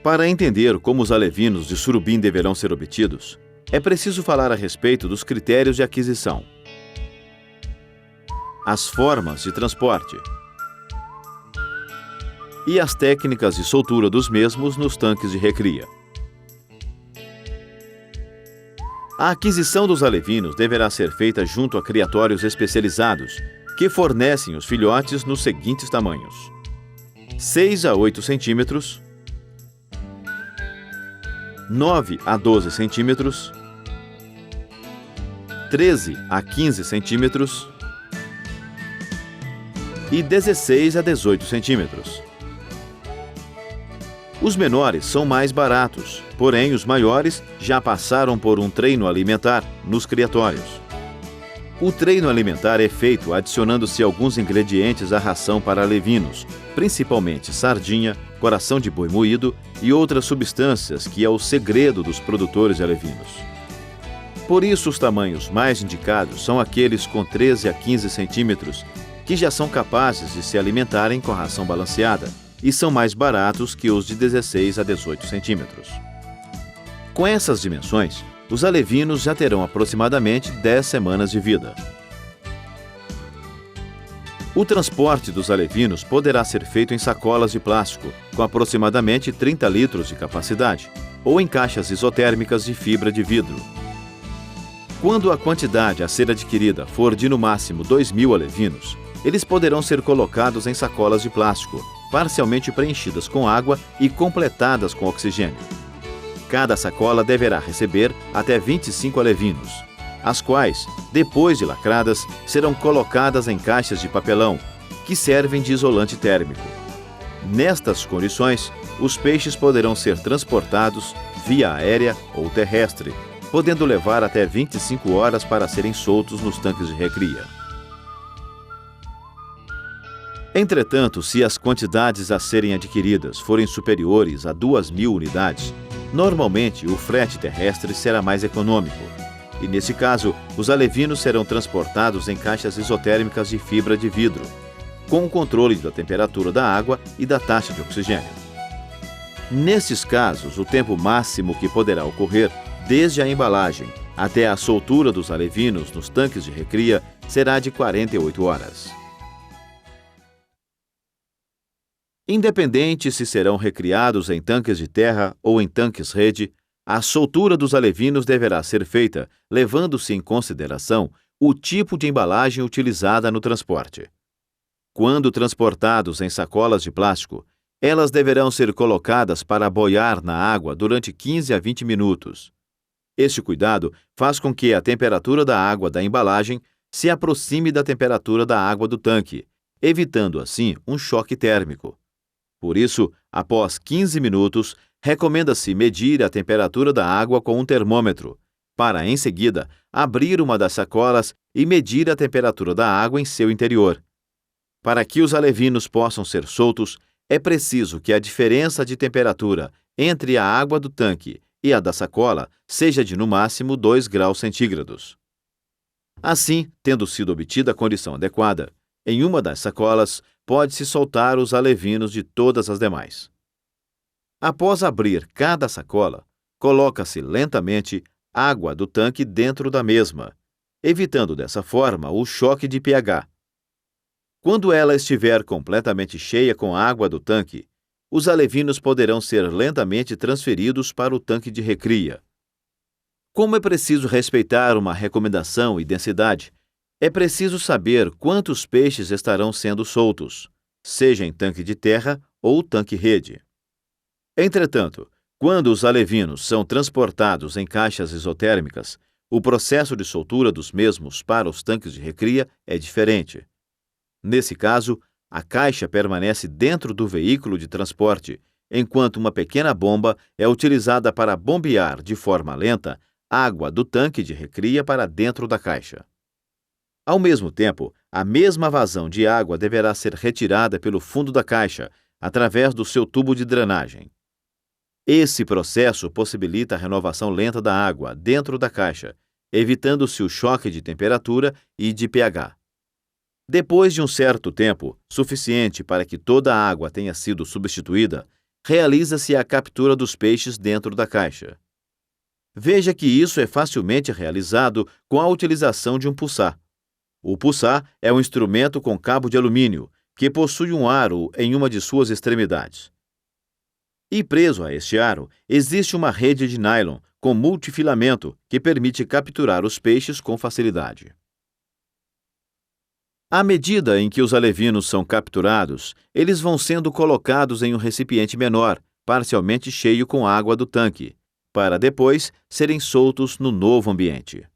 Para entender como os alevinos de surubim deverão ser obtidos, é preciso falar a respeito dos critérios de aquisição, as formas de transporte e as técnicas de soltura dos mesmos nos tanques de recria. A aquisição dos alevinos deverá ser feita junto a criatórios especializados, que fornecem os filhotes nos seguintes tamanhos: 6 a 8 centímetros, 9 a 12 centímetros, 13 a 15 centímetros e 16 a 18 centímetros. Os menores são mais baratos, porém os maiores já passaram por um treino alimentar nos criatórios. O treino alimentar é feito adicionando-se alguns ingredientes à ração para alevinos, principalmente sardinha, coração de boi moído e outras substâncias que é o segredo dos produtores de alevinos. Por isso, os tamanhos mais indicados são aqueles com 13 a 15 centímetros, que já são capazes de se alimentarem com ração balanceada e são mais baratos que os de 16 a 18 centímetros. Com essas dimensões, os alevinos já terão aproximadamente 10 semanas de vida. O transporte dos alevinos poderá ser feito em sacolas de plástico, com aproximadamente 30 litros de capacidade, ou em caixas isotérmicas de fibra de vidro. Quando a quantidade a ser adquirida for de no máximo 2.000 alevinos, eles poderão ser colocados em sacolas de plástico, parcialmente preenchidas com água e completadas com oxigênio. Cada sacola deverá receber até 25 alevinos, as quais, depois de lacradas, serão colocadas em caixas de papelão, que servem de isolante térmico. Nestas condições, os peixes poderão ser transportados via aérea ou terrestre, podendo levar até 25 horas para serem soltos nos tanques de recria. Entretanto, se as quantidades a serem adquiridas forem superiores a 2.000 unidades, normalmente o frete terrestre será mais econômico, e nesse caso, os alevinos serão transportados em caixas isotérmicas de fibra de vidro, com o controle da temperatura da água e da taxa de oxigênio. Nesses casos, o tempo máximo que poderá ocorrer, desde a embalagem até a soltura dos alevinos nos tanques de recria, será de 48 horas. Independente se serão recriados em tanques de terra ou em tanques-rede, a soltura dos alevinos deverá ser feita levando-se em consideração o tipo de embalagem utilizada no transporte. Quando transportados em sacolas de plástico, elas deverão ser colocadas para boiar na água durante 15 a 20 minutos. Este cuidado faz com que a temperatura da água da embalagem se aproxime da temperatura da água do tanque, evitando assim um choque térmico. Por isso, após 15 minutos, recomenda-se medir a temperatura da água com um termômetro, para, em seguida, abrir uma das sacolas e medir a temperatura da água em seu interior. Para que os alevinos possam ser soltos, é preciso que a diferença de temperatura entre a água do tanque e a da sacola seja de, no máximo, 2 graus centígrados. Assim, tendo sido obtida a condição adequada, em uma das sacolas, pode-se soltar os alevinos de todas as demais. Após abrir cada sacola, coloca-se lentamente água do tanque dentro da mesma, evitando dessa forma o choque de pH. Quando ela estiver completamente cheia com a água do tanque, os alevinos poderão ser lentamente transferidos para o tanque de recria. Como é preciso respeitar uma recomendação e densidade, é preciso saber quantos peixes estarão sendo soltos, seja em tanque de terra ou tanque-rede. Entretanto, quando os alevinos são transportados em caixas isotérmicas, o processo de soltura dos mesmos para os tanques de recria é diferente. Nesse caso, a caixa permanece dentro do veículo de transporte, enquanto uma pequena bomba é utilizada para bombear de forma lenta água do tanque de recria para dentro da caixa. Ao mesmo tempo, a mesma vazão de água deverá ser retirada pelo fundo da caixa, através do seu tubo de drenagem. Esse processo possibilita a renovação lenta da água dentro da caixa, evitando-se o choque de temperatura e de pH. Depois de um certo tempo, suficiente para que toda a água tenha sido substituída, realiza-se a captura dos peixes dentro da caixa. Veja que isso é facilmente realizado com a utilização de um puçá. O puçá é um instrumento com cabo de alumínio, que possui um aro em uma de suas extremidades. E preso a este aro, existe uma rede de nylon com multifilamento que permite capturar os peixes com facilidade. À medida em que os alevinos são capturados, eles vão sendo colocados em um recipiente menor, parcialmente cheio com água do tanque, para depois serem soltos no novo ambiente.